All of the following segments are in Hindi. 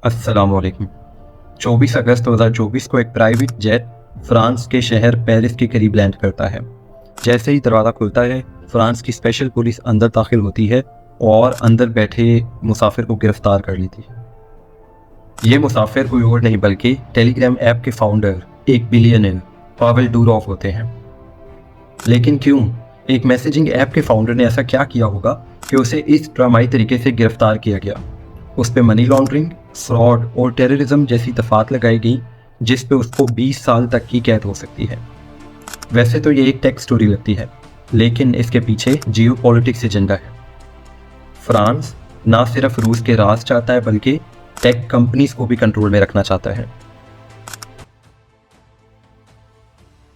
अस्सलामुअलैकुम। 24 अगस्त 2024 को एक प्राइवेट जेट फ्रांस के शहर पेरिस के करीब लैंड करता है। जैसे ही दरवाज़ा खुलता है, फ्रांस की स्पेशल पुलिस अंदर दाखिल होती है और अंदर बैठे मुसाफिर को गिरफ्तार कर लेती है। ये मुसाफिर कोई और नहीं बल्कि टेलीग्राम ऐप के फाउंडर, एक बिलियनर पावेल डुरोव होते हैं। लेकिन क्यों? एक मैसेजिंग ऐप के फाउंडर ने ऐसा क्या किया होगा कि उसे इस ड्रामाई तरीके से गिरफ्तार किया गया? उस पर मनी लॉन्ड्रिंग, फ्रॉड और टेररिज्म जैसी दफात लगाई गई, जिस पे उसको 20 साल तक की कैद हो सकती है। वैसे तो ये एक टेक स्टोरी लगती है, लेकिन इसके पीछे जियो पॉलिटिक्स एजेंडा है। फ्रांस ना सिर्फ रूस के राज चाहता है बल्कि टेक कंपनीज को भी कंट्रोल में रखना चाहता है।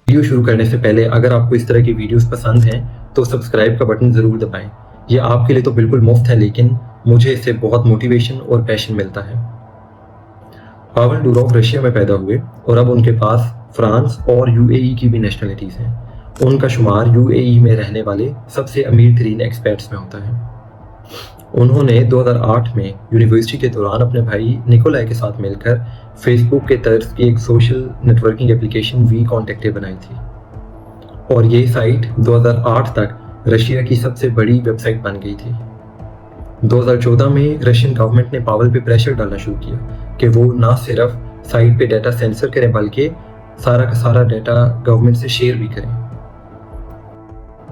वीडियो शुरू करने से पहले अगर आपको इस तरह की वीडियोस पसंद हैं तो सब्सक्राइब का बटन ज़रूर दबाएं। ये आपके लिए तो बिल्कुल मुफ्त है, लेकिन मुझे इससे बहुत मोटिवेशन और पैशन मिलता है। पावेल डुरोव रशिया में पैदा हुए और अब उनके पास फ्रांस और यूएई की भी नेशनलिटीज़ हैं। उनका शुमार यूएई में रहने वाले सबसे अमीर तरीन एक्सपर्ट्स में होता है। उन्होंने 2008 में यूनिवर्सिटी के दौरान अपने भाई निकोलाई के साथ मिलकर फेसबुक के तर्ज की एक सोशल नेटवर्किंग एप्लीकेशन वी कॉन्टेक्टे बनाई थी, और ये साइट 2008 तक रशिया की सबसे बड़ी वेबसाइट बन गई थी। 2014 में रशियन गवर्नमेंट ने पावेल पे प्रेशर डालना शुरू किया कि वो ना सिर्फ साइट पे डाटा सेंसर करें बल्कि सारा का सारा डाटा गवर्नमेंट से शेयर भी करें।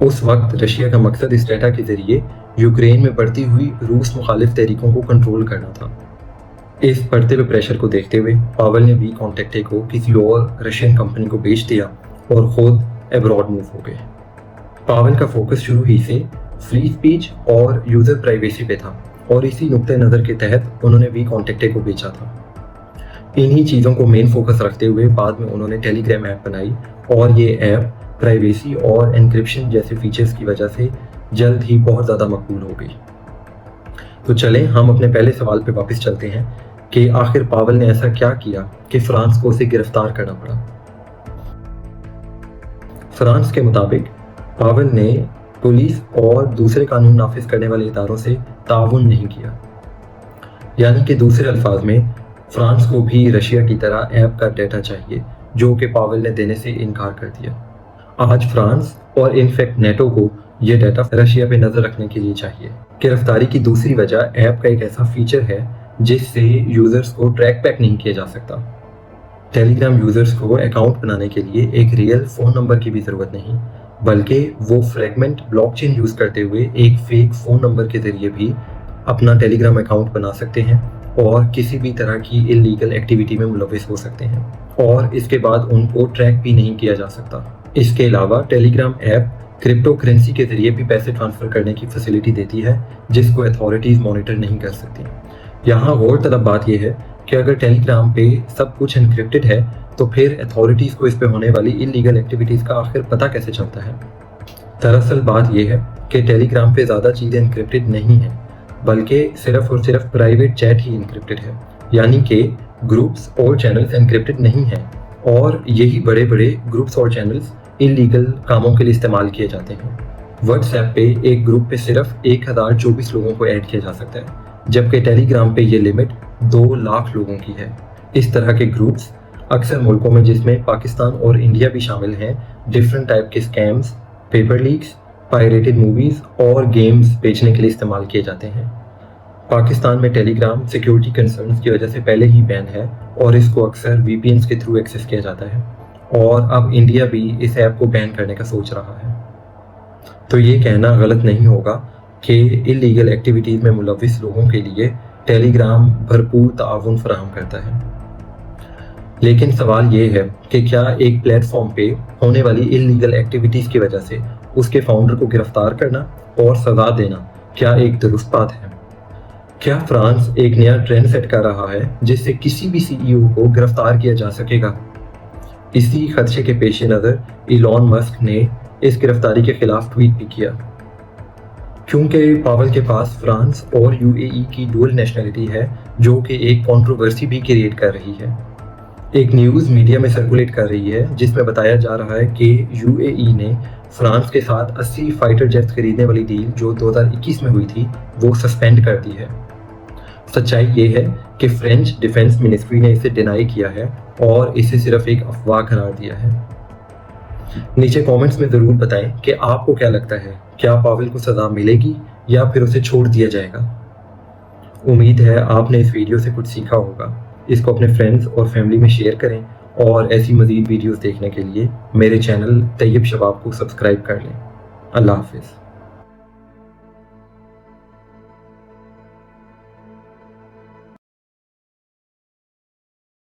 उस वक्त रशिया का मकसद इस डाटा के जरिए यूक्रेन में बढ़ती हुई रूस मुखालिफ तहरीकों को कंट्रोल करना था। इस बढ़ते हुए प्रेशर को देखते हुए पावेल ने वी कॉन्टेक्टे को किसी और रशियन कंपनी को बेच दिया और खुद अब्रॉड मूव हो गए। पावेल का फोकस शुरू ही से फ्री स्पीच और यूज़र प्राइवेसी पे था, और इसी नुक्ते नज़र के तहत उन्होंने वी कॉन्टेक्टे को बेचा था। इन्हीं चीज़ों को मेन फोकस रखते हुए बाद में उन्होंने टेलीग्राम ऐप बनाई, और ये ऐप प्राइवेसी और एनक्रिप्शन जैसे फीचर्स की वजह से जल्द ही बहुत ज़्यादा मकबूल हो गई। तो चलें हम अपने पहले सवाल पे वापस चलते हैं कि आखिर पावेल ने ऐसा क्या किया कि फ्रांस को उसे गिरफ्तार करना पड़ा। फ्रांस के मुताबिक पावेल ने पुलिस और दूसरे कानून नाफिज करने वाले इदारों से ताउन नहीं किया, यानी कि दूसरे अल्फाज में फ्रांस को भी रशिया की तरह ऐप का डाटा चाहिए, जो कि पावेल ने देने से इनकार कर दिया। आज फ्रांस और इनफैक्ट नेटो को यह डाटा रशिया पे नजर रखने के लिए चाहिए। गिरफ्तारी की दूसरी वजह ऐप का एक ऐसा फीचर है जिससे यूजर्स को ट्रैक बैक नहीं किया जा सकता। टेलीग्राम यूजर्स को अकाउंट बनाने के लिए एक रियल फ़ोन नंबर की भी ज़रूरत नहीं, बल्कि वो फ्रेगमेंट ब्लॉकचेन यूज़ करते हुए एक फेक फ़ोन नंबर के ज़रिए भी अपना टेलीग्राम अकाउंट बना सकते हैं और किसी भी तरह की इलीगल एक्टिविटी में मुलविस हो सकते हैं, और इसके बाद उनको ट्रैक भी नहीं किया जा सकता। इसके अलावा टेलीग्राम ऐप क्रिप्टो करेंसी के ज़रिए भी पैसे ट्रांसफ़र करने की फैसिलिटी देती है, जिसको अथॉरिटीज़ मॉनिटर नहीं कर सकती। यहाँ गौर तलब बात यह है कि अगर टेलीग्राम पे सब कुछ एनक्रिप्टेड है तो फिर अथॉरिटीज़ को इस पे होने वाली इलीगल एक्टिविटीज़ का आखिर पता कैसे चलता है? दरअसल बात यह है कि टेलीग्राम पे ज़्यादा चीज़ें एनक्रिप्टेड नहीं हैं, बल्कि सिर्फ और सिर्फ प्राइवेट चैट ही एनक्रिप्टेड है, यानी कि ग्रुप्स और चैनल्स एनक्रिप्टेड नहीं हैं, और यही बड़े बड़े ग्रुप्स और चैनल्स इलीगल कामों के लिए इस्तेमाल किए जाते हैं। व्हाट्सएप पे एक ग्रुप पे सिर्फ 1024 लोगों को ऐड किया जा सकता है, जबकि टेलीग्राम पे ये लिमिट 2 लाख लोगों की है। इस तरह के ग्रुप्स अक्सर मुल्कों में, जिसमें पाकिस्तान और इंडिया भी शामिल हैं, डिफरेंट टाइप के scams, paper leaks, pirated movies और गेम्स बेचने के लिए इस्तेमाल किए जाते हैं। पाकिस्तान में टेलीग्राम सिक्योरिटी कंसर्न्स की वजह से पहले ही बैन है और इसको अक्सर वीपीएन्स के थ्रू एक्सेस किया जाता है, और अब इंडिया भी इस ऐप को बैन करने का सोच रहा है। तो ये कहना गलत नहीं होगा कि इलीगल एक्टिविटीज़ में मुलविस लोगों के लिए टेलीग्राम भरपूर ताउन फराहम करता है। लेकिन सवाल ये है कि क्या एक प्लेटफॉर्म पे होने वाली इलीगल एक्टिविटीज़ की वजह से उसके फाउंडर को गिरफ्तार करना और सज़ा देना क्या एक दुरुस्त बात है? क्या फ्रांस एक नया ट्रेंड सेट कर रहा है जिससे किसी भी सीईओ को गिरफ्तार किया जा सकेगा? इसी खदशे के पेश नज़र इलॉन मस्क ने इस गिरफ्तारी के खिलाफ ट्वीट भी किया। क्योंकि पावेल के पास फ्रांस और यूएई की डुअल नेशनलिटी है, जो कि एक कंट्रोवर्सी भी क्रिएट कर रही है। एक न्यूज़ मीडिया में सर्कुलेट कर रही है जिसमें बताया जा रहा है कि यूएई ने फ्रांस के साथ 80 फाइटर जेट्स खरीदने वाली डील जो 2021 में हुई थी वो सस्पेंड कर दी है। सच्चाई ये है कि फ्रेंच डिफेंस मिनिस्ट्री ने इसे डिनाई किया है और इसे सिर्फ एक अफवाह करार दिया है। नीचे कमेंट्स में ज़रूर बताएं कि आपको क्या लगता है, क्या पावेल को सज़ा मिलेगी या फिर उसे छोड़ दिया जाएगा। उम्मीद है आपने इस वीडियो से कुछ सीखा होगा। इसको अपने फ्रेंड्स और फैमिली में शेयर करें और ऐसी मज़ीद वीडियोस देखने के लिए मेरे चैनल तैयब शबाब को सब्सक्राइब कर लें। अल्लाह हाफिज़।